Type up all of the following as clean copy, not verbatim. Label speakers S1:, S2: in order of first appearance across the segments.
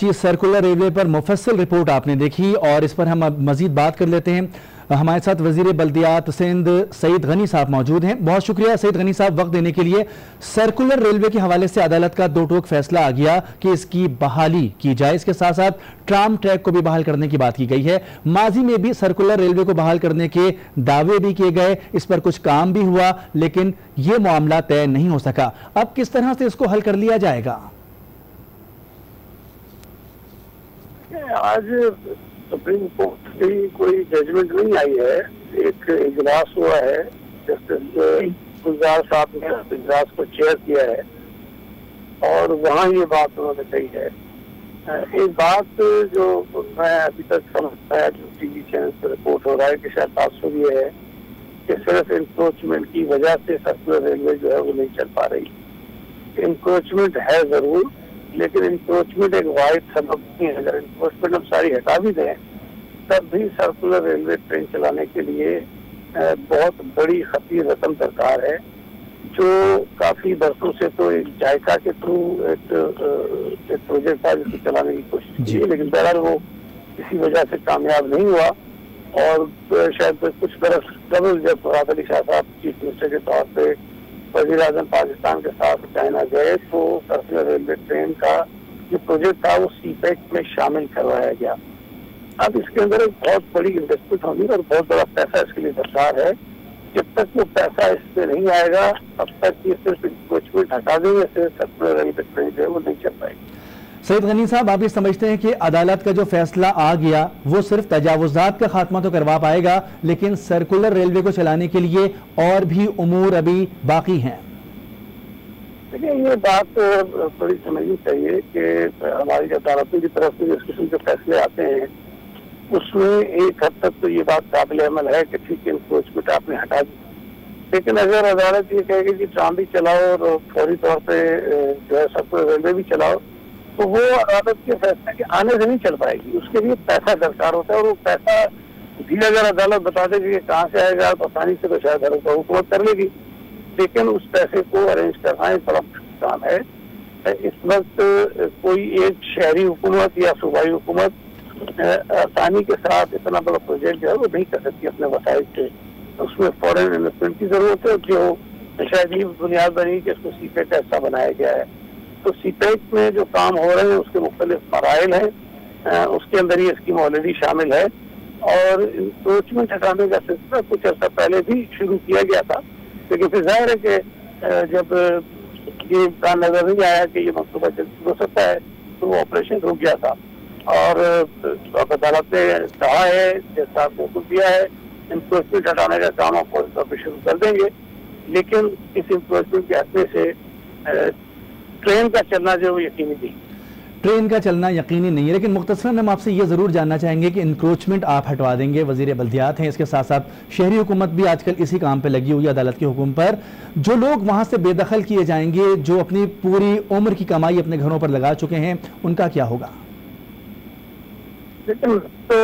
S1: जी, circular railway पर मुफस्सल report आपने देखी और इस पर हम अब मजीद बात कर लेते हैं। हमारे साथ वजीर बल्दियात सिंध सईद गनी साहब मौजूद हैं। बहुत शुक्रिया सईद गनी साहब वक्त देने के लिए। सर्कुलर रेलवे के हवाले से अदालत का दो टोक फैसला आ गया कि इसकी बहाली की जाए। इसके साथ साथ ट्राम ट्रैक को भी बहाल करने की बात की गई है। माजी में भी सर्कुलर रेलवे को बहाल करने के दावे भी किए गए, इस पर कुछ काम भी हुआ, लेकिन यह मामला तय नहीं हो सका। अब किस तरह से इसको हल कर लिया जाएगा?
S2: आज सुप्रीम कोर्ट की कोई जजमेंट नहीं आई है। एक इजलास हुआ है, जस्टिस गुलजार साहब ने इजलास को चेयर किया है और वहाँ ये बात उन्होंने कही है। एक बात जो मैं अभी तक समझ पाया, जो टीवी चैनल पर रिपोर्ट हो रहा है कि शायद बात सुन ये है कि सिर्फ इंक्रोचमेंट की वजह से सर्कुलर रेलवे जो है वो नहीं चल पा रही। इंक्रोचमेंट है जरूर, लेकिन इंक्रोचमेंट एक वाहिद सबब नहीं है। अगर इंक्रोचमेंट हम सारी हटा भी दें तब भी सर्कुलर रेलवे ट्रेन चलाने के लिए बहुत बड़ी खतीर रकम दरकार है, जो काफी बरसों से तो एक जायका के थ्रू एक प्रोजेक्ट था जिसको चलाने की कोशिश की, लेकिन बहरहाल वो किसी वजह से कामयाब नहीं हुआ। और शायद कुछ बरस कबल जब फवाद अली शाह साहब चीफ मिनिस्टर के तौर पे वज़ीर आज़म पाकिस्तान के साथ चाइना गए तो सर्कुलर रेलवे ट्रेन का जो प्रोजेक्ट था वो सीपेक में शामिल करवाया गया। अब इसके अंदर एक बहुत बड़ी इन्वेस्टमेंट होगी और बहुत बड़ा पैसा इसके लिए दरकार है। जब तक वो पैसा इससे नहीं आएगा तब तक ये सिर्फ इंक्रोचमेंट हटा देंगे, सिर्फ सर्कुलर रेलवे ट्रेन जो है वो नहीं चल पाएगी।
S1: सईद गनी साहब, आप ये समझते हैं कि अदालत का जो फैसला आ गया वो सिर्फ तजावुजात का खात्मा तो करवा पाएगा, लेकिन सर्कुलर रेलवे को चलाने के लिए और भी उमूर अभी बाकी हैं?
S2: देखिए, ये बात थोड़ी समझनी चाहिए कि हमारी अदालतों की तरफ से जिस किस्म के फैसले आते हैं उसमें एक हद तक तो ये बात काबिल अमल है कि ठीक है, इंक्रोचमेंट आपने हटा दी, लेकिन अगर अदालत ये कहेगी कि ट्राम भी चलाओ और फौरी तौर पर जो है सर्कुलर रेलवे भी चलाओ, तो वो अदालत के फैसले के आने से नहीं चल पाएगी। उसके लिए पैसा दरकार होता है और वो पैसा भी अगर अदालत बता देगी कि कहाँ से आएगा तो आसानी से तो शायद हुकूमत कर लेगी, लेकिन उस पैसे को अरेंज करना एक बड़ा काम है। इस वक्त कोई एक शहरी हुकूमत या सूबाई हुकूमत आसानी के साथ इतना बड़ा प्रोजेक्ट जो है वो नहीं कर सकती अपने वसाइल से। उसमें फॉरेन इन्वेस्टमेंट की जरूरत है, जो शायद ये बुनियाद बनी कि इसको सीपेक का हिस्सा बनाया गया है। तो सीपेक में जो काम हो रहे हैं उसके मुख्तलिफ मराइल हैं, उसके अंदर ही स्कीम ऑलरेडी शामिल है और इंक्रोचमेंट हटाने का सिलसिला कुछ अर्सा पहले भी शुरू किया गया था, लेकिन फिर जाहिर है कि जब ये इम्कान नजर नहीं आया कि ये मनसूबा जल्द हो सकता है तो वो ऑपरेशन रुक गया था। और अदालत ने कहा है, जैसा हुक्म दिया है, इंक्रोचमेंट हटाने का काम आप फौरी तौर पर शुरू कर देंगे, लेकिन इस इंक्रोचमेंट के हटने से ट्रेन का चलना जो यकीनी नहीं।
S1: ट्रेन का चलना यकीनी नहीं है, लेकिन मुख्तसरन हम आपसे ये जरूर जानना चाहेंगे कि इंक्रोचमेंट आप हटवा देंगे, वजीर बल्दियात हैं, इसके साथ साथ शहरी हुकूमत भी आजकल इसी काम पे लगी हुई है अदालत के हुक्म पर। जो लोग वहां से बेदखल किए जाएंगे, जो अपनी पूरी उम्र की कमाई अपने घरों पर लगा चुके हैं, उनका क्या होगा?
S2: लेकिन तो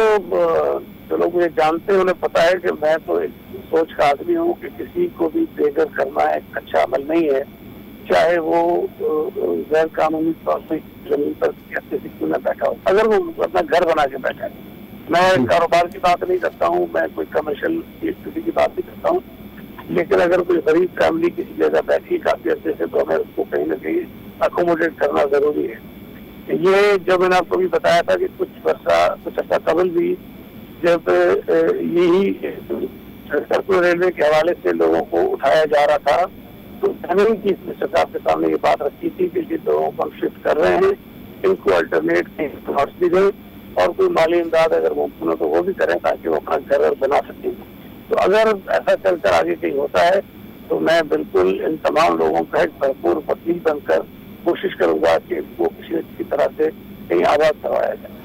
S2: जो लोग मुझे जानते हैं उन्हें पता है कि मैं तो एक सोच का आदमी हूँ कि किसी को भी बेघर करना एक अच्छा अमल नहीं है, चाहे वो गैर कानूनी तौर पर जमीन पर किसी क्यों न बैठा हो, अगर वो अपना घर बना के बैठा है। मैं कारोबार की बात नहीं करता हूँ, मैं कोई कमर्शियल एक्टिविटी की बात नहीं करता हूँ, लेकिन अगर कोई गरीब फैमिली किसी जगह बैठी काफी अच्छे से तो हमें उसको कहीं ना कहीं अकोमोडेट करना जरूरी है। ये जो मैंने आपको भी बताया था कि कुछ अर्सा कबल भी जब यही सर्कुलर रेलवे के हवाले से लोगों को उठाया जा रहा था तो मैंने की सरकार के सामने ये बात रखी थी कि जिन लोगों को हम शिफ्ट कर रहे हैं इनको अल्टरनेट प्लॉट्स भी दें और कोई माली इमदाद अगर मुमकिन हो तो वो भी करें ताकि वो अपना घर बना सकें। तो अगर ऐसा चलकर आगे कहीं होता है तो मैं बिल्कुल इन तमाम लोगों का एक भरपूर वकील बनकर कोशिश करूंगा कि वो किसी न किसी तरह से कहीं आबाद करवाया जाए।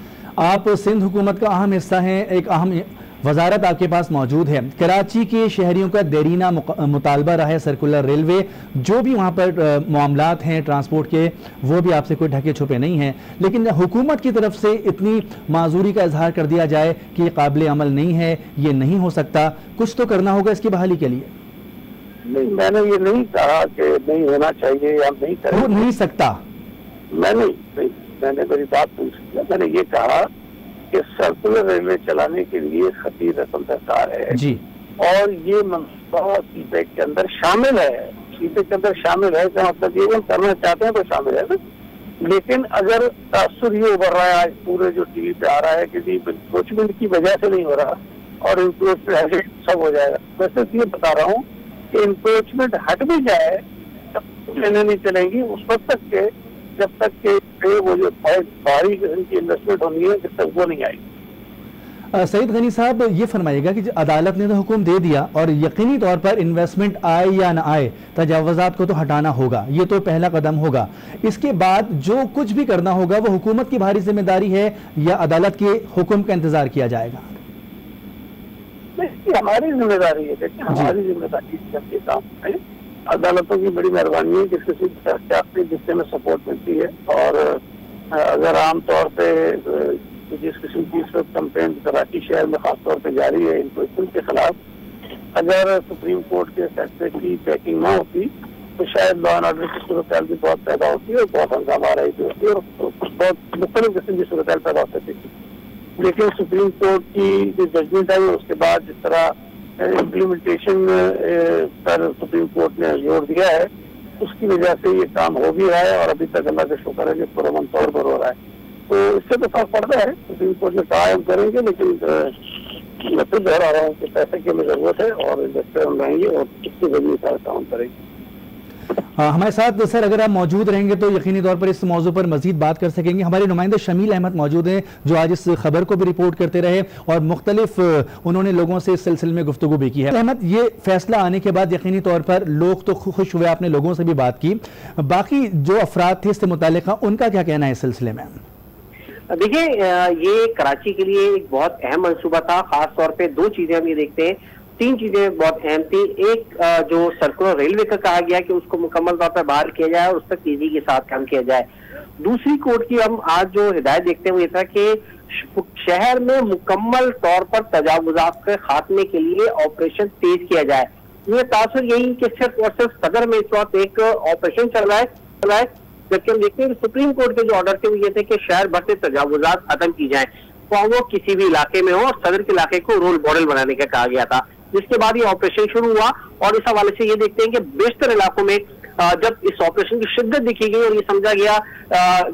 S1: आप सिंध हुकूमत का अहम हिस्सा हैं, एक अहम वजारत आपके पास मौजूद है। कराची के शहरियों का देरीना मुतालबा रहा है सर्कुलर रेलवे, जो भी वहाँ पर मामलात हैं ट्रांसपोर्ट के वो भी आपसे कोई ढके छुपे नहीं हैं, लेकिन हुकूमत की तरफ से इतनी माजूरी का इजहार कर दिया जाए कि ये काबिल अमल नहीं है, ये नहीं हो सकता, कुछ तो करना होगा इसकी बहाली के लिए।
S2: नहीं, मैंने ये नहीं कहा कि नहीं होना चाहिए या नहीं करें,
S1: हो नहीं सकता।
S2: मैं नहीं मैंने मेरी बात पूछी, मैंने ये कहा कि सर्कुलर रेलवे चलाने के लिए खतीब रकम दरकार है
S1: जी,
S2: और ये मनसूबा सीपेक के अंदर शामिल है। सीपेक के अंदर शामिल है का मतलब ये हम करना चाहते हैं तो शामिल है ना। लेकिन अगर तासुर ये उभर रहा है आज पूरे जो टीवी पे आ रहा है कि इंक्रोचमेंट की वजह से नहीं हो रहा और इंक्रोचमेंट सब हो जाएगा, मैं सिर्फ ये बता रहा हूँ कि इंक्रोचमेंट हट भी जाए तब लेने नहीं चलेंगी उस वक्त तक के जब तक के वो जो भारी किस्म की इन्वेस्टमेंट होनी है जब तक वो नहीं आएगी।
S1: सईद गनी साहब ये फरमाइएगा कि अदालत ने तो हुक्म दे दिया और यकीनी तौर पर इन्वेस्टमेंट आए या ना आए तजावुज़ात को तो हटाना होगा, ये तो पहला कदम होगा। इसके बाद जो कुछ भी करना होगा वो हुकूमत की भारी जिम्मेदारी है या अदालत के हुक्म का इंतजार किया जाएगा?
S2: हमारी जिम्मेदारी है, देखिए हमारी जिम्मेदारी सबके काम है। अदालतों की बड़ी मेहरबानी है किसी किसी जिससे में सपोर्ट मिलती है। और अगर आमतौर पे जिस किस्म की इस वक्त कंप्लेन कराची शहर में खासतौर पे जारी है इनको के खिलाफ, अगर सुप्रीम कोर्ट के फैसले की पैकिंग ना होती तो शायद लॉ एंड ऑर्डर की सूरत भी बहुत पैदा होती है और बहुत हंगामा रही होती है और बहुत मुख्तलिफ किस्म की सूरत पैदा हो सकती थी। लेकिन सुप्रीम कोर्ट की जो जजमेंट आई उसके बाद जिस तरह इम्प्लीमेंटेशन पर सुप्रीम कोर्ट ने जोर दिया है उसकी वजह से ये काम हो भी रहा है और अभी तक अल्लाह का शुक्र है कि पुरअमन तौर पर हो रहा है। तो इससे तो फर्क पड़ता है, सुप्रीम कोर्ट ने कहा हम करेंगे, लेकिन मैं फिर दोहरा रहा हूँ कि पैसे की हमें जरूरत है और इन्वेस्टर हम रहेंगे और इसके जरिए सारा काम करेंगे।
S1: हमारे साथ सर अगर आप मौजूद रहेंगे तो यकीनी तौर पर इस मौजू पर मजीद बात कर सकेंगे। हमारे नुमाइंदे शमील अहमद मौजूद हैं जो आज इस खबर को भी रिपोर्ट करते रहे और मुख्तलिफ उन्होंने लोगों से इस सिलसिले में गुफ्तगू भी की है। अहमद, ये फैसला आने के बाद यकीनी तौर पर लोग तो खुश हुए, आपने लोगों से भी बात की, बाकी जो अफराद थे इससे मुताल्लिक़ उनका क्या कहना है इस सिलसिले में?
S3: देखिए, ये कराची के लिए एक बहुत अहम मंसूबा था। खास तौर पे दो चीजें हम ये देखते हैं, तीन चीजें बहुत अहम थी। एक, जो सर्कुलर रेलवे का कहा गया कि उसको मुकम्मल तौर पर बहाल किया जाए और उस पर तेजी के साथ काम किया जाए। दूसरी कोर्ट की हम आज जो हिदायत देखते हैं वो ये था कि शहर में मुकम्मल तौर पर तजावुज़ात के खात्मे के लिए ऑपरेशन तेज किया जाए। ये तासुर यही कि सिर्फ और सिर्फ सदर में इस वक्त एक ऑपरेशन चल रहा है, जबकि हम देखते हैं कि सुप्रीम कोर्ट के जो ऑर्डर थे वो ये थे कि शहर भर से तजावुज़ात खत्म की जाए, तो वो किसी भी इलाके में हो, और सदर के इलाके को रोल मॉडल बनाने का कहा गया था। जिसके बाद ये ऑपरेशन शुरू हुआ और इस हवाले से ये देखते हैं कि बेशतर इलाकों में जब इस ऑपरेशन की शिद्दत देखी गई और ये समझा गया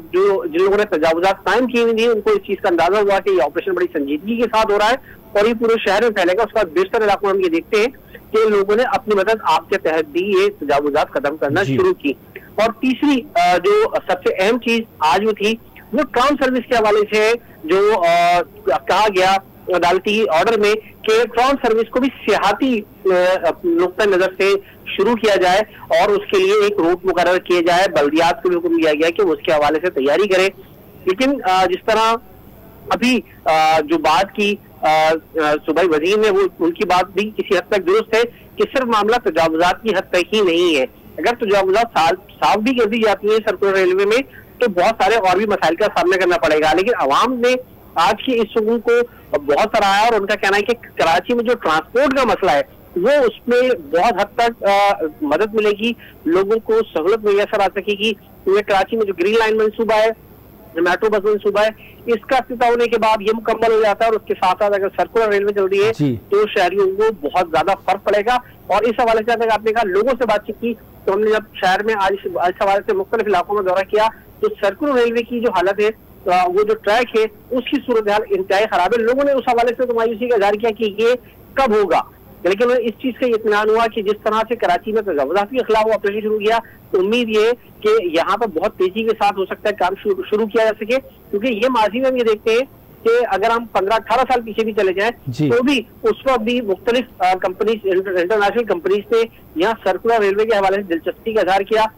S3: जो जिन लोगों ने तजावुज़ात कायम की हुई थी उनको इस चीज का अंदाजा हुआ कि ये ऑपरेशन बड़ी संजीदगी के साथ हो रहा है और ये पूरे शहर में फैलेगा। उसके बाद बेशतर इलाकों में हम ये देखते हैं कि लोगों ने अपनी मदद आपके तहत भी ये तजावुज़ात खत्म करना शुरू की। और तीसरी जो सबसे अहम चीज आज वो थी वो ट्रांस सर्विस के हवाले से जो कहा गया अदालती ऑर्डर में कि ट्रांस सर्विस को भी सियाहती नुक्ता नजर से शुरू किया जाए और उसके लिए एक रूट मुकर्रर किए जाए। बल्दियात को भी हुक्म दिया गया कि वो उसके हवाले से तैयारी करें। लेकिन जिस तरह अभी जो बात की सूबाई वजीर ने, वो उनकी बात भी किसी हद तक दुरुस्त है कि सिर्फ मामला तजावुज़ात की हद तक ही नहीं है। अगर तजावुज़ात साफ भी कर दी जाती है सर्कुलर रेलवे में तो बहुत सारे और भी मसाइल का सामना करना पड़ेगा। लेकिन अवाम ने आज की इस सुकून को बहुत सराहा और उनका कहना है कि कराची में जो ट्रांसपोर्ट का मसला है वो उसमें बहुत हद तक मदद मिलेगी, लोगों को सहूलत मैसर आ सकेगी। क्योंकि कराची में जो ग्रीन लाइन मंसूबा है, जो मेट्रो बस मंसूबा है, इसका इफ्तिताह होने के बाद ये मुकम्मल हो जाता है और उसके साथ साथ अगर सर्कुलर रेलवे चल रही है तो शहरियों को बहुत ज्यादा फर्क पड़ेगा। और इस हवाले से अगर आपने कहा लोगों से बातचीत की तो हमने जब शहर में आज इस हवाले से मुख्तलिफ इलाकों में दौरा किया तो सर्कुलर रेलवे की जो हालत है, वो जो ट्रैक है उसकी सूरत हाल इंतहाई खराब है। लोगों ने उस हवाले से तो मायूसी का इजहार किया कि ये कब होगा, लेकिन इस चीज का इत्मीनान हुआ कि जिस तरह से कराची में तजावुज़ात के खिलाफ ऑपरेशन शुरू किया तो उम्मीद ये कि यहाँ पर बहुत तेजी के साथ हो सकता है काम शुरू किया जा सके। क्योंकि ये माजी में हम ये देखते हैं कि अगर हम 15-18 साल पीछे भी चले जाएं तो भी उस वक्त भी मुख्तलिफ कंपनीज, इंटरनेशनल कंपनीज ने यहाँ सर्कुलर रेलवे के हवाले से दिलचस्पी का इजहार किया।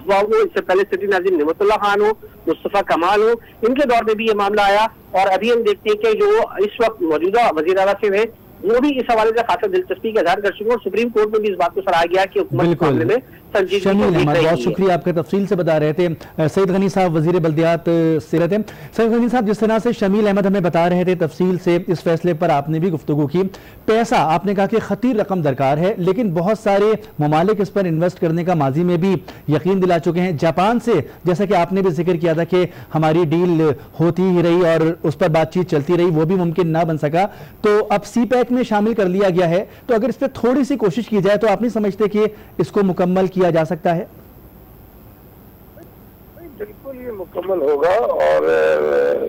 S3: वो इससे पहले सिटी नाज़िर निमतुल्लाह खान हो, मुस्तफ़ा कमाल हो, इनके दौर में भी ये मामला आया। और अभी हम देखते हैं कि जो इस वक्त मौजूदा वज़ीर आला से है वो भी इस हवाले से खासा दिलचस्पी का इजहार कर चुके हैं और सुप्रीम कोर्ट में भी इस बात को सराहा गया कि हुकूमत इस मामले में
S1: शमील अहमद, बहुत शुक्रिया, आपका तफसील से बता रहे थे। सईद गनी साहब वजीर बल्दियात से रहते हैं। सईद गनी साहब, जिस तरह से शमील अहमद हमें बता रहे थे तफसील से, इस फैसले पर आपने भी गुफ्तगू की। पैसा आपने कहा कि खतीर रकम दरकार है, लेकिन बहुत सारे ममालिक इस पर इन्वेस्ट करने का माजी में भी यकीन दिला चुके हैं। जापान से जैसा कि आपने भी जिक्र किया था कि हमारी डील होती ही रही और उस पर बातचीत चलती रही, वो भी मुमकिन ना बन सका, तो अब CPEC में शामिल कर लिया गया है। तो अगर इस पर थोड़ी सी कोशिश की जाए तो आप नहीं समझते कि इसको मुकम्मल किया जा सकता है?
S2: बिल्कुल ये मुकम्मल होगा और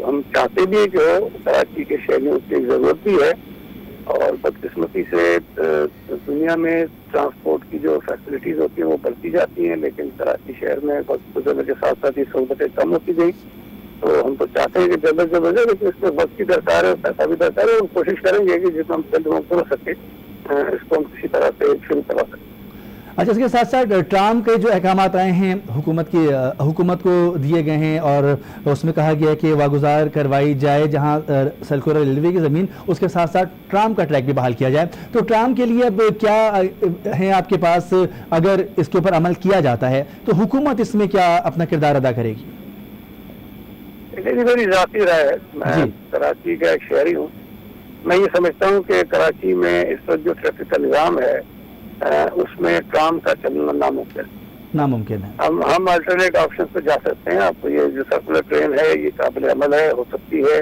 S2: हम चाहते भी कि कराची के शहरियों की जरूरत भी है। और बदकिस्मती से दुनिया में ट्रांसपोर्ट की जो फैसिलिटीज होती हैं वो बढ़ती जाती हैं, लेकिन कराची शहर में वक्त गुजरने के साथ साथ ये सहूलतें कम होती गई। तो हम तो चाहते हैं कि जल्द से जल्द, लेकिन इसमें वक्त की दरकार है, पैसा भी दरकार है, और कोशिश करेंगे कि जितना हम जल्द मुमकिन हो सके इसको हम किसी तरह से शुरू करवा सकें।
S1: अच्छा, इसके साथ साथ ट्राम के जो अहकाम आए हैं हुकूमत को दिए गए हैं और उसमें कहा गया है कि वागुजार करवाई जाए जहां सर्कुलर रेलवे की ज़मीन, उसके साथ साथ ट्राम का ट्रैक भी बहाल किया जाए। तो ट्राम के लिए अब क्या है आपके पास, अगर इसके ऊपर अमल किया जाता है तो हुकूमत इसमें क्या अपना किरदार अदा करेगी?
S2: मेरी ज़ाती राय है, मैं कराची का एक शहरी हूँ। मैं ये समझता हूँ कि कराची में इस वक्त जो ट्रैफिक का निज़ाम है उसमें ट्राम का चलना नामुमकिन है। हम अल्टरनेट ऑप्शन पे जा सकते हैं। आप ये जो सर्कुलर ट्रेन है ये काबिल अमल है, हो सकती है,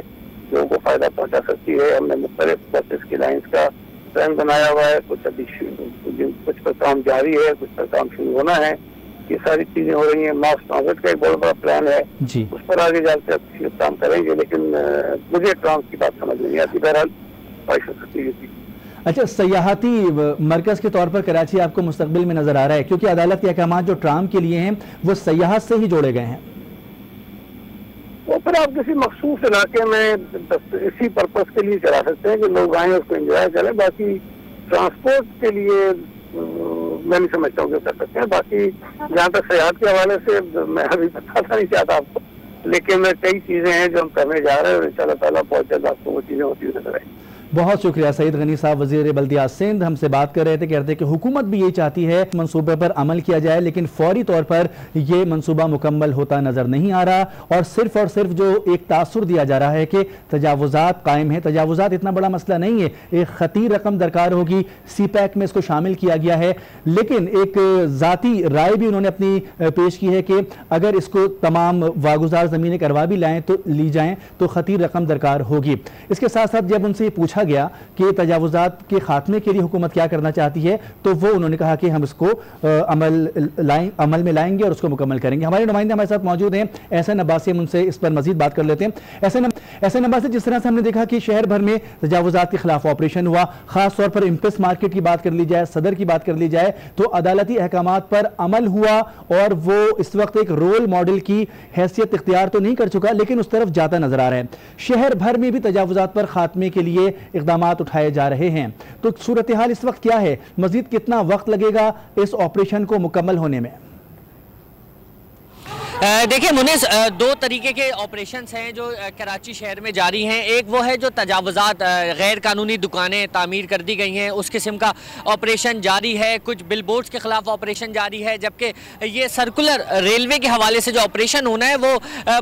S2: लोगों को फायदा पहुंचा सकती है। हमने मुख्तलिफ बसेस की लाइन्स का प्लान बनाया हुआ है, कुछ अभी कुछ पर काम जारी है, कुछ पर काम शुरू होना है। ये सारी चीजें हो रही हैं। मास ट्रांजिट का एक बहुत बड़ा प्लान है, उस पर आगे जाकर काम करेंगे, लेकिन मुझे ट्राम की बात समझ नहीं आती। बहरहाल ख्वाहिश हो सकती है।
S1: अच्छा, सयाहती मरकज़ के तौर पर कराची आपको मुस्तकबिल में नजर आ रहा है, क्योंकि अदालत के अहकाम जो ट्राम के लिए हैं वो सयाहत से ही जोड़े गए हैं। वो
S2: फिर आप किसी मखसूस इलाके में इसी पर्पज के लिए चला सकते हैं कि लोग आए उसको एंजॉय करें। बाकी ट्रांसपोर्ट के लिए मैं नहीं समझता हूँ कि कर सकते हैं। बाकी जहाँ तक सयाहत के हवाले से मैं अभी बताना नहीं चाहता आपको, लेकिन कई चीजें हैं जो हम करने जा रहे हैं और इंशाअल्लाह ताला बहुत जल्द आपको वो चीजें होती हुई नजर आएंगी।
S1: बहुत शुक्रिया। सईद गनी साहब वजीर बल्दियात सिंध हमसे बात कर रहे थे, कहते हैं कि हुकूमत भी यही चाहती है मंसूबे पर अमल किया जाए, लेकिन फौरी तौर पर ये मंसूबा मुकम्मल होता नजर नहीं आ रहा और सिर्फ जो एक तासुर दिया जा रहा है कि तजावुजात कायम है। तजावुजात इतना बड़ा मसला नहीं है, एक खतीर रकम दरकार होगी, CPEC में इसको शामिल किया गया है, लेकिन एक ज़ाती राय भी उन्होंने अपनी पेश की है कि अगर इसको तमाम वागुजार ज़मीनें करवा भी लाएँ तो ली जाएँ तो खतीर रकम दरकार होगी। इसके साथ साथ जब उनसे पूछा गया कि तजावुजात के खात्मे के लिए हुकूमत क्या करना चाहती है, तो वो उन्होंने कहा कि हम इसको अमल में लाएंगे और उसको मुकम्मल करेंगे। हमारे नुमाइंदे हमारे साथ मौजूद हैं एहसन अब्बासी, हम उनसे इस पर मजीद बात कर लेते हैं। एहसन अब्बासी, जिस तरह से हमने देखा कि शहर भर में तजावुजात के खिलाफ ऑपरेशन हुआ, खास तौर पर इम्प्रेस मार्केट की बात कर ली जाए, सदर की बात कर ली जाए, तो अदालती अहकामात पर अमल हुआ और वो इस वक्त एक रोल मॉडल की हैसियत इख्तियार तो नहीं कर चुका, लेकिन उस तरफ जाता नजर आ रहा है। शहर भर में भी तजावुजात पर खात्मे के लिए इक़दामात उठाए जा रहे हैं, तो सूरत हाल इस वक्त क्या है? मजीद कितना वक्त लगेगा इस ऑपरेशन को मुकम्मल होने में?
S4: देखिए मुनीस, दो तरीके के ऑपरेशंस हैं जो कराची शहर में जारी हैं। एक वो है जो तजावुजात, गैर कानूनी दुकानें तामीर कर दी गई हैं, उस किस्म का ऑपरेशन जारी है। कुछ बिलबोर्ड्स के ख़िलाफ़ ऑपरेशन जारी है, जबकि ये सर्कुलर रेलवे के हवाले से जो ऑपरेशन होना है वो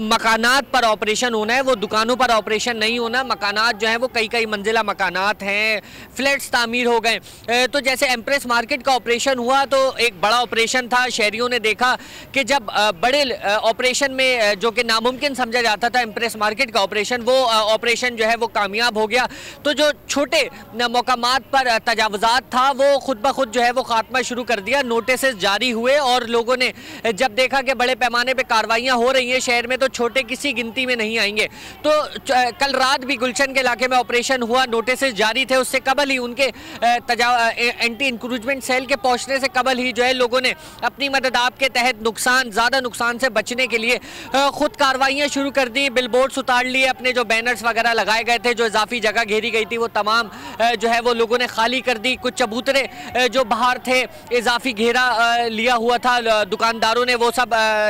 S4: मकानात पर ऑपरेशन होना है, वो दुकानों पर ऑपरेशन नहीं होना। मकानात जो हैं वो कई मंजिला मकानात हैं, फ्लैट्स तामीर हो गए। तो जैसे एम्प्रेस मार्केट का ऑपरेशन हुआ तो एक बड़ा ऑपरेशन था। शहरियों ने देखा कि जब बड़े ऑपरेशन में जो कि नामुमकिन समझा जाता था इम्प्रेस मार्केट का ऑपरेशन, वो ऑपरेशन जो है वो कामयाब हो गया। तो जो छोटे मकामात पर तजावुजात था वो खुद ब खुद जो है वो खात्मा शुरू कर दिया। नोटिस जारी हुए और लोगों ने जब देखा कि बड़े पैमाने पे कार्रवाइयाँ हो रही हैं शहर में, तो छोटे किसी गिनती में नहीं आएंगे। तो कल रात भी गुलशन के इलाके में ऑपरेशन हुआ, नोटिस जारी थे। उससे कबल ही उनके एंटी इंक्रूजमेंट सेल के पहुँचने से कबल ही जो है लोगों ने अपनी मदद आपके तहत ज़्यादा नुकसान से बचने के लिए खुद कार्रवाइयाँ शुरू कर दी, बिलबोर्ड्स उतार लिए, अपने जो बैनर्स वगैरह लगाए गए थे, जो इजाफी जगह घेरी गई थी वो तमाम जो है वो लोगों ने खाली कर दी। कुछ चबूतरे जो बाहर थे, इजाफी घेरा लिया हुआ था दुकानदारों ने, वो सब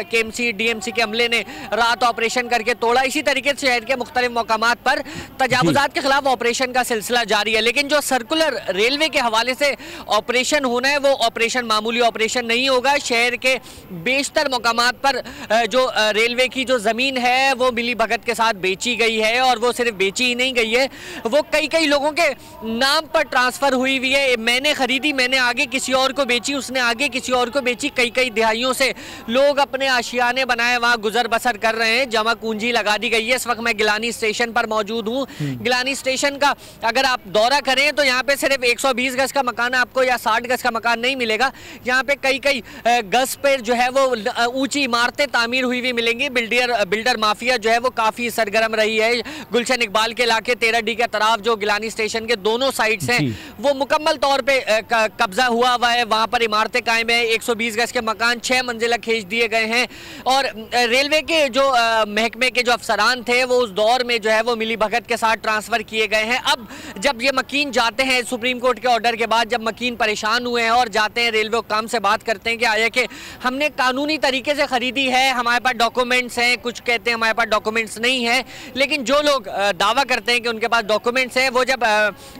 S4: केएमसी डीएमसी के अमले ने रात ऑपरेशन करके तोड़ा। इसी तरीके से शहर के मुख्तलिफ मकामात पर तजावुजात के खिलाफ ऑपरेशन का सिलसिला जारी है। लेकिन जो सर्कुलर रेलवे के हवाले से ऑपरेशन होना है वो ऑपरेशन मामूली ऑपरेशन नहीं होगा। शहर के बेशतर मकामात पर जो रेलवे की जो ज़मीन है वो मिली भगत के साथ बेची गई है, और वो सिर्फ बेची ही नहीं गई है, वो कई कई लोगों के नाम पर ट्रांसफ़र हुई हुई है। मैंने खरीदी, मैंने आगे किसी और को बेची, उसने आगे किसी और को बेची। कई कई दिहाइयों से लोग अपने आशियाने बनाए वहाँ गुजर बसर कर रहे हैं, जमा पूंजी लगा दी गई है। इस वक्त मैं गिलानी स्टेशन पर मौजूद हूँ। गिलानी स्टेशन का अगर आप दौरा करें तो यहाँ पे सिर्फ 120 गज का मकान आपको या 60 गज का मकान नहीं मिलेगा। यहाँ पे कई कई गज पर जो है वो ऊंची इमारतें तामीर हुई हुई मिलेंगी। बिल्डर माफिया जो है वो काफ़ी सरगर्म रही है। गुलशन इकबाल के इलाके 13D के तरफ जो गिलानी स्टेशन के दोनों साइड्स हैं वो मुकम्मल तौर पे कब्जा हुआ है। वहाँ पर इमारतें कायम है। 120 गज के मकान 6 मंजिला खींच दिए गए हैं। और रेलवे के जो महकमे के जो अफसरान थे वो उस दौर में जो है वो मिली भगत के साथ ट्रांसफ़र किए गए हैं। अब जब ये मकीन जाते हैं सुप्रीम कोर्ट के ऑर्डर के बाद, जब मकीन परेशान हुए हैं और जाते हैं रेलवे हुक्काम से बात करते हैं कि आया कि हमने कानूनी तरीके से ख़रीदी है, हमारे पास डॉक्यूमेंट्स हैं, कुछ कहते हैं हमारे पास डॉक्यूमेंट्स नहीं है। लेकिन जो लोग दावा करते हैं कि उनके पास डॉक्यूमेंट्स हैं, वो जब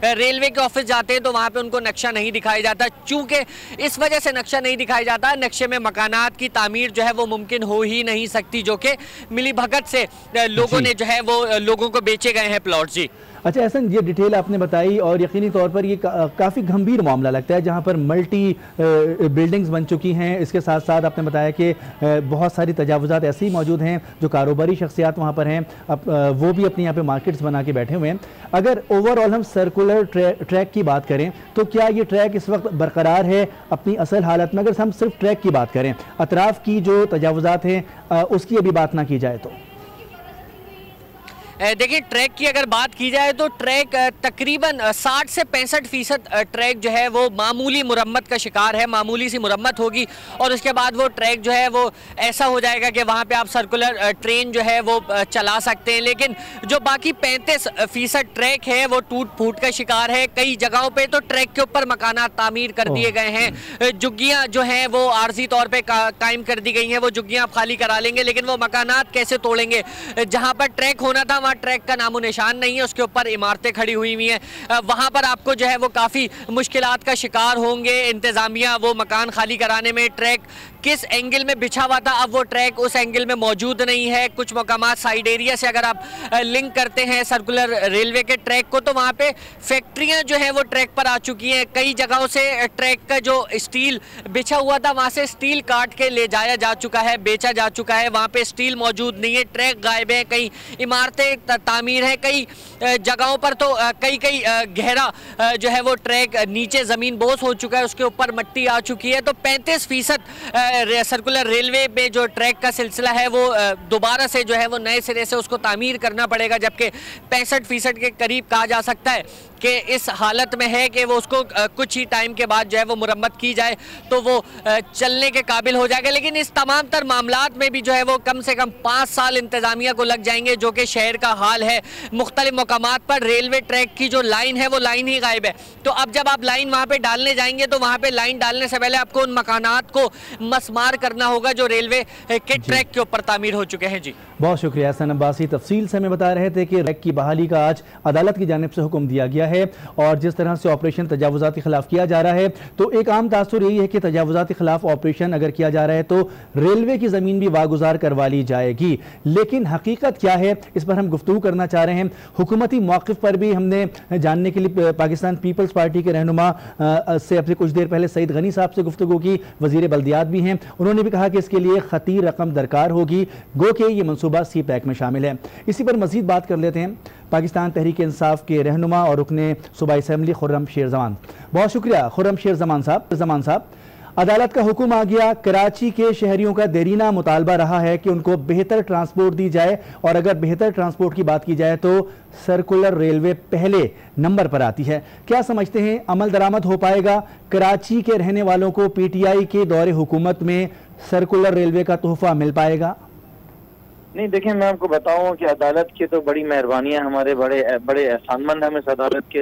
S4: रेलवे के ऑफिस जाते हैं तो वहाँ पे उनको नक्शा नहीं दिखाया जाता। चूँकि इस वजह से नक्शा नहीं दिखाया जाता, नक्शे में मकानात की तामीर जो है वो मुमकिन हो ही नहीं सकती, जो कि मिली भगत से लोगों ने जो है वो लोगों को बेचे गए हैं प्लॉट। जी
S1: अच्छा एहसन, ये डिटेल आपने बताई और यकीनी तौर पर ये काफ़ी गंभीर मामला लगता है, जहाँ पर मल्टी बिल्डिंग्स बन चुकी हैं। इसके साथ साथ आपने बताया कि बहुत सारी तजावुजात ऐसे ही मौजूद हैं जो कारोबारी शख्सियात वहाँ पर हैं, वो भी अपने यहाँ पे मार्केट्स बना के बैठे हुए हैं। अगर ओवरऑल हम सर्कुलर ट्रैक की बात करें तो क्या ये ट्रैक इस वक्त बरकरार है अपनी असल हालत में? अगर हम सिर्फ ट्रैक की बात करें, अतराफ़ की जो तजावुजात हैं उसकी अभी बात ना की जाए तो?
S4: देखिए, ट्रैक की अगर बात की जाए तो ट्रैक तकरीबन 60 से 65% ट्रैक जो है वो मामूली मुरम्मत का शिकार है। मामूली सी मुरम्मत होगी और उसके बाद वो ट्रैक जो है वो ऐसा हो जाएगा कि वहाँ पे आप सर्कुलर ट्रेन जो है वो चला सकते हैं। लेकिन जो बाकी 35% ट्रैक है वो टूट फूट का शिकार है। कई जगहों पे तो ट्रैक के ऊपर मकानात तामीर कर दिए गए हैं। झुग्गियाँ जो हैं वो आर्जी तौर पर कायम कर दी गई हैं। वो झुग्गियाँ आप खाली करा लेंगे, लेकिन वो मकानात कैसे तोड़ेंगे? जहाँ पर ट्रैक होना था वहाँ ट्रैक का नामो निशान नहीं है, उसके ऊपर इमारतें खड़ी हुई हुई हैं। वहाँ पर आपको जो है वो काफ़ी मुश्किलात का शिकार होंगे इंतज़ामिया वो मकान खाली कराने में। ट्रैक किस एंगल में बिछा हुआ था, अब वो ट्रैक उस एंगल में मौजूद नहीं है। कुछ मकामात साइड एरिया से अगर आप लिंक करते हैं सर्कुलर रेलवे के ट्रैक को तो वहाँ पे फैक्ट्रियाँ जो हैं वो ट्रैक पर आ चुकी हैं। कई जगहों से ट्रैक का जो स्टील बिछा हुआ था वहाँ से स्टील काट के ले जाया जा चुका है, बेचा जा चुका है। वहाँ पे स्टील मौजूद नहीं है, ट्रैक गायब है। कई इमारतें तामीर है, कई जगहों पर तो कई गहरा जो है वो ट्रैक नीचे ज़मीन बोस हो चुका है, उसके ऊपर मिट्टी आ चुकी है। तो 35% सर्कुलर रेलवे में जो ट्रैक का सिलसिला है वो दोबारा से जो है वो नए सिरे से उसको तामीर करना पड़ेगा, जबकि 65% के करीब कहा जा सकता है कि इस हालत में है कि वो उसको कुछ ही टाइम के बाद जो है वो मुरम्मत की जाए तो वो चलने के काबिल हो जाएगा। लेकिन इस तमाम तर मामलात में भी जो है वो कम से कम 5 साल इंतज़ामिया को लग जाएंगे, जो कि शहर का हाल है। मुख्तलिफ मकामात पर रेलवे ट्रैक की जो लाइन है वो लाइन ही गायब है। तो अब जब आप लाइन वहाँ पे डालने जाएंगे तो वहाँ पे लाइन डालने से पहले आपको उन मकानात को मसमार करना होगा जो रेलवे के ट्रैक के ऊपर तामीर हो चुके हैं। जी
S1: बहुत शुक्रिया एहसन अब्बासी, तफसील से हमें बता रहे थे कि ट्रैक की बहाली का आज अदालत की जानिब से हुक्म दिया गया है और जिस तरह से ऑपरेशन तजावुजात के खिलाफ किया जा रहा है तो एक आम तासुर यही है कि तजावुजात के खिलाफ ऑपरेशन अगर किया जा रहा है तो रेलवे की ज़मीन भी वागुजार करवा ली जाएगी। लेकिन हकीकत क्या है, इस पर हम गुफ्तगू करना चाह रहे हैं। हुकूमती मौक़िफ़ पर भी हमने जानने के लिए पाकिस्तान पीपल्स पार्टी के रहनुमा से अब से कुछ देर पहले सईद गनी साहब से गुफ्तगू की, वज़ीर बल्दियात भी हैं। उन्होंने भी कहा कि इसके लिए खतीर रकम दरकार होगी, गो के ये मनसूबा सी पैक में शामिल है। इसी पर मज़ीद बात कर लेते हैं पाकिस्तान तहरीक इंसाफ के रहनुमा और रुकने सूबाई असेंबली खुर्रम शेर जमान। बहुत शुक्रिया खुर्रम शेर जमान साहब। अदालत का हुक्म आ गया। कराची के शहरियों का देरीना मुतालबा रहा है कि उनको बेहतर ट्रांसपोर्ट दी जाए, और अगर बेहतर ट्रांसपोर्ट की बात की जाए तो सर्कुलर रेलवे पहले नंबर पर आती है। क्या समझते हैं, अमल दरामद हो पाएगा? कराची के रहने वालों को पीटीआई के दौरे हुकूमत में सर्कुलर रेलवे का तोहफा मिल पाएगा?
S5: नहीं, देखिए मैं आपको बताऊं कि अदालत की तो बड़ी मेहरबानियां, हमारे बड़े बड़े एहसानमंद हम इस अदालत के।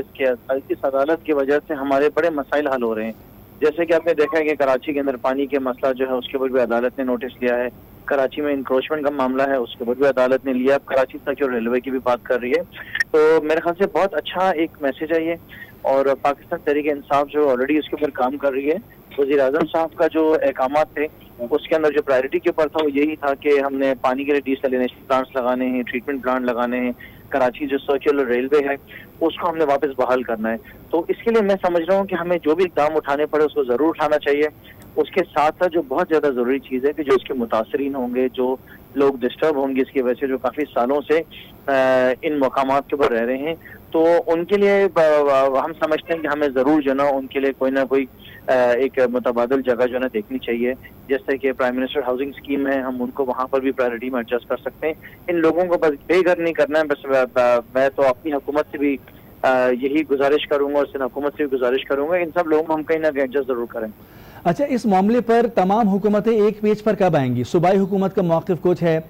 S5: इस अदालत की वजह से हमारे बड़े मसाइल हल हो रहे हैं। जैसे कि आपने देखा है कि कराची के अंदर पानी के मसला जो है उसके ऊपर भी अदालत ने नोटिस लिया है। कराची में इंक्रोचमेंट का मामला है, उसके ऊपर भी अदालत ने लिया। अब कराची तक और रेलवे की भी बात कर रही है, तो मेरे ख्याल से बहुत अच्छा एक मैसेज है ये। और पाकिस्तान तहरीक इंसाफ जो ऑलरेडी उसके ऊपर काम कर रही है, वज़ीर आज़म साहब का जो अहकामात थे उसके अंदर जो प्रायोरिटी के ऊपर था वो यही था कि हमने पानी के लिए डिसैलिनेशन प्लांट्स लगाने हैं, ट्रीटमेंट प्लांट लगाने हैं। कराची जो सर्कुलर रेलवे है उसको हमने वापस बहाल करना है। तो इसके लिए मैं समझ रहा हूँ कि हमें जो भी इक़दाम उठाने पड़े उसको ज़रूर उठाना चाहिए। उसके साथ साथ जो बहुत ज़्यादा ज़रूरी चीज़ है कि जो इसके मुतासरीन होंगे, जो लोग डिस्टर्ब होंगे इसकी वजह से, जो काफ़ी सालों से इन मकामात के ऊपर रह रहे हैं, तो उनके लिए हम समझते हैं कि हमें ज़रूर जो ना उनके लिए कोई ना कोई एक मुतबादिल जगह जो है देखनी चाहिए। जैसे कि प्राइम मिनिस्टर हाउसिंग स्कीम है, हम उनको वहाँ पर भी प्रायोरिटी में एडजस्ट कर सकते हैं। इन लोगों को बस बेघर नहीं करना है। बस मैं तो अपनी हुकूमत से भी यही गुजारिश करूंगा और सिंध हुकूमत से भी गुजारिश करूंगा, इन सब लोगों को हम कहीं ना कहीं एडजस्ट जरूर करें।
S1: अच्छा, इस मामले पर तमाम हुकूमतें एक पेज पर कब आएंगी? सूबाई हुकूमत का मौक़िफ़ कुछ है,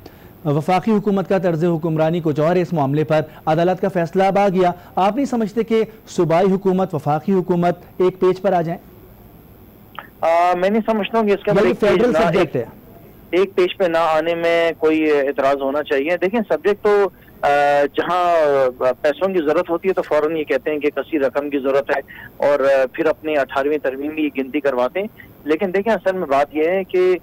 S1: वफाकी हुकूमत का तर्ज हुक्मरानी कुछ और है। इस मामले पर अदालत का फैसला अब आ गया। आप नहीं समझते कि सूबाई हुकूमत, वफाकी हुकूमत एक पेज पर आ जाए?
S5: मैं नहीं समझता हूँ कि इसका
S1: फेडरल सब्जेक्ट है,
S5: एक पेज पे ना आने में कोई एतराज होना चाहिए। देखिए, सब्जेक्ट तो जहाँ पैसों की जरूरत होती है तो फौरन ये कहते हैं कि कसी रकम की जरूरत है और फिर अपनी 18वीं तरमीम की गिनती करवाते हैं। लेकिन देखिए, असल में बात यह है कि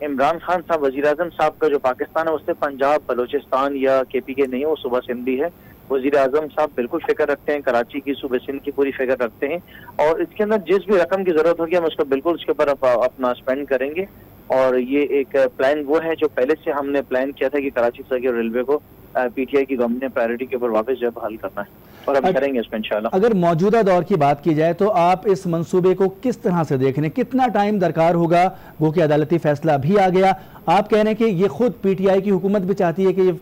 S5: इमरान खान साहब वज़ीर आज़म साहब का जो पाकिस्तान है उससे पंजाब, बलोचिस्तान या KPK नहीं, वो सूबा सिंध भी है। वज़ीर आज़म साहब बिल्कुल फिक्र रखते हैं, कराची की, सूबे सिंध की पूरी फिक्र रखते हैं, और इसके अंदर जिस भी रकम की जरूरत होगी हम उसको बिल्कुल उसके ऊपर अपना स्पेंड करेंगे। और ये एक प्लान वो है जो पहले से हमने प्लान किया था कि कराची सर्कुलर रेलवे को PTI की गवर्नमेंट ने प्रायोरिटी के ऊपर वापस जो बहाल करना है, और हम करेंगे इसमें इंशाल्लाह।
S1: अगर मौजूदा दौर की बात की जाए तो आप इस मंसूबे को किस तरह से देख रहे हैं? कितना टाइम दरकार होगा? गो कि अदालती फैसला भी आ गया, आप कह रहे हैं कि ये खुद PTI की हुकूमत भी चाहती है कि ये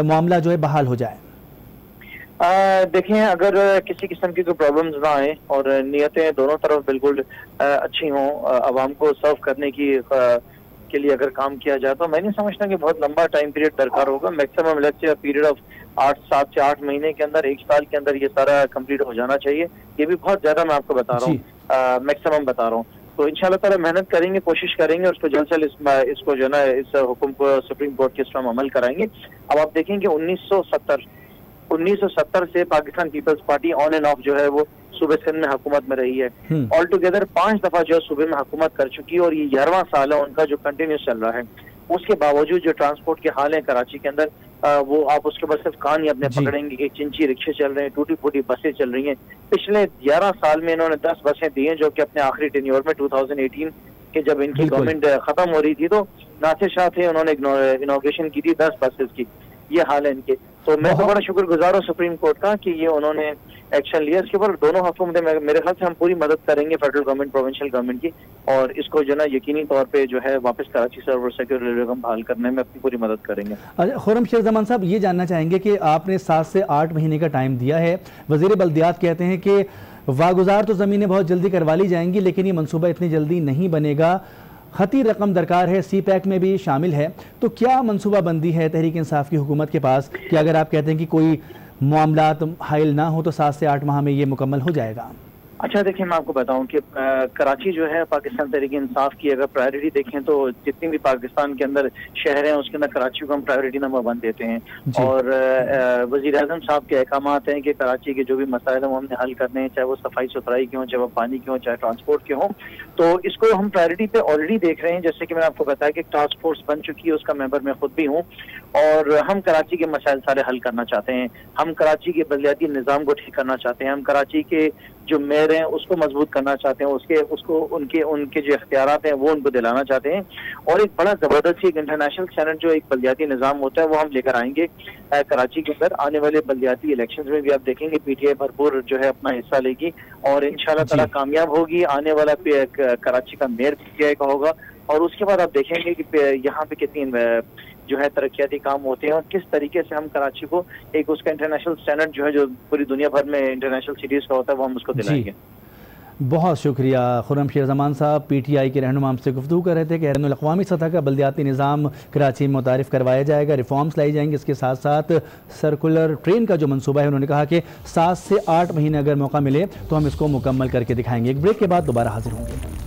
S1: मामला जो है बहाल हो जाए।
S5: देखें, अगर किसी किस्म की कोई प्रॉब्लम्स ना आए और नियतें दोनों तरफ बिल्कुल अच्छी हों, आवाम को सर्व करने की के लिए अगर काम किया जाए, तो मैं नहीं समझता कि बहुत लंबा टाइम पीरियड दरकार होगा। Maximum let's say period of 7 से 8 महीने के अंदर, 1 साल के अंदर ये सारा कंप्लीट हो जाना चाहिए। ये भी बहुत ज्यादा मैं आपको बता रहा हूँ, मैक्सिमम बता रहा हूँ। तो इंशाल्लाह ताला मेहनत करेंगे, कोशिश करेंगे, उसको जल्द से जल्द इसको जो है ना इस हुक्म को सुप्रीम कोर्ट के हम अमल कराएंगे। अब आप देखेंगे 1970 से Pakistan Peoples Party on and off जो है वो सूबे सिंध में हुकूमत में रही है। ऑल टुगेदर 5 दफा जो है सूबे में हुकूमत कर चुकी है, और ये 11वां साल है उनका जो कंटिन्यूस चल रहा है। उसके बावजूद जो ट्रांसपोर्ट के हाल है कराची के अंदर, वो आप उसके बाद सिर्फ कान ही अपने पकड़ेंगे कि चिंची रिक्शे चल रहे हैं, टूटी फूटी बसें चल रही हैं। पिछले 11 साल में इन्होंने 10 बसें दी हैं, जो कि अपने आखिरी टेन्योर में 2018 के जब इनकी गवर्नमेंट खत्म हो रही थी तो नाते शाह थे, उन्होंने इनॉग्रेशन की थी 10 बसेस की। ये हाल है इनके। तो मैं तो बड़ा शुक्रगुजार हूँ सुप्रीम कोर्ट का कि ये उन्होंने एक्शन लिया। इसके ऊपर दोनों हुकूमतें, मेरे ख्याल से हम पूरी मदद करेंगे, फेडरल गवर्नमेंट, प्रोविंशियल गवर्नमेंट की, और इसको जो ना यकीनी तौर पे जो है वापस कराची सर्कुलर रेलवे को बहाल करने में अपनी पूरी मदद करेंगे।
S1: खुर्रम शेख ज़मान साहब, ये जानना चाहेंगे कि आपने 7 से 8 महीने का टाइम दिया है। वज़ीर बल्दियात कहते हैं कि वागुजार तो ज़मीनें बहुत जल्दी करवा ली जाएंगी, लेकिन ये मनसूबा इतनी जल्दी नहीं बनेगा, खती रकम दरकार है, CPAC में भी शामिल है। तो क्या मनसूबा बंदी है तहरीक इंसाफ की हुकूमत के पास कि अगर आप कहते हैं कि कोई मामला हायल ना हो तो 7 से 8 माह में ये मुकम्मल हो जाएगा?
S5: अच्छा, देखिए, मैं आपको बताऊं कि कराची जो है पाकिस्तान तहरीक इंसाफ की अगर प्रायोरिटी देखें तो जितनी भी पाकिस्तान के अंदर शहर हैं उसके अंदर कराची को हम प्रायोरिटी नंबर 1 देते हैं। और वज़ीर आज़म साहब के अहकामात हैं कि कराची के जो भी मसाइल हैं वो हमने हल करने हैं, चाहे वो सफाई सुथराई के हों, चाहे वो पानी के हों, चाहे ट्रांसपोर्ट के हों। तो इसको हम प्रायोरिटी पे ऑलरेडी देख रहे हैं। जैसे कि मैंने आपको बताया कि टास्क फोर्स बन चुकी है, उसका मेंबर मैं खुद भी हूँ, और हम कराची के मसाइल सारे हल करना चाहते हैं। हम कराची के बल्दियाती निज़ाम को ठीक करना चाहते हैं। हम कराची के जो मेयर हैं उसको मजबूत करना चाहते हैं, उनके जो इख्तियारात हैं वो उनको दिलाना चाहते हैं। और एक बड़ा जबरदस्त एक इंटरनेशनल स्टैंडर्ड जो एक बल्दियाती निज़ाम होता है वो हम लेकर आएंगे कराची के अंदर। आने वाले बल्दियाती इलेक्शंस में भी आप देखेंगे पीटीआई भरपूर जो है अपना हिस्सा लेगी और इंशाल्लाह ताला कामयाब होगी। आने वाला कराची का मेयर पीटीआई का होगा और उसके बाद आप देखेंगे कि यहाँ पे कितनी जो है तरक्याती काम होते हैं और किस तरीके से हम कराची को एक उसका इंटरनेशनल स्टैंडर्ड जो है जो पूरी दुनिया भर में इंटरनेशनल सिटीज का होता है वो हम उसको दिलाएंगे।
S1: बहुत शुक्रिया। खुर्रम शेर जमान साहब पीटीआई के रहनुमा हमसे गुफ्तगू कर रहे थे कि बैनुल-अक़वामी सतह का बल्दियाती निज़ाम कराची में मुतारिफ़ करवाया जाएगा, रिफॉर्म्स लाई जाएंगे। इसके साथ साथ सर्कुलर ट्रेन का जो मंसूबा है उन्होंने कहा कि 7 से 8 महीने अगर मौका मिले तो हम इसको मुकम्मल करके दिखाएंगे। एक ब्रेक के बाद दोबारा हाजिर होंगे।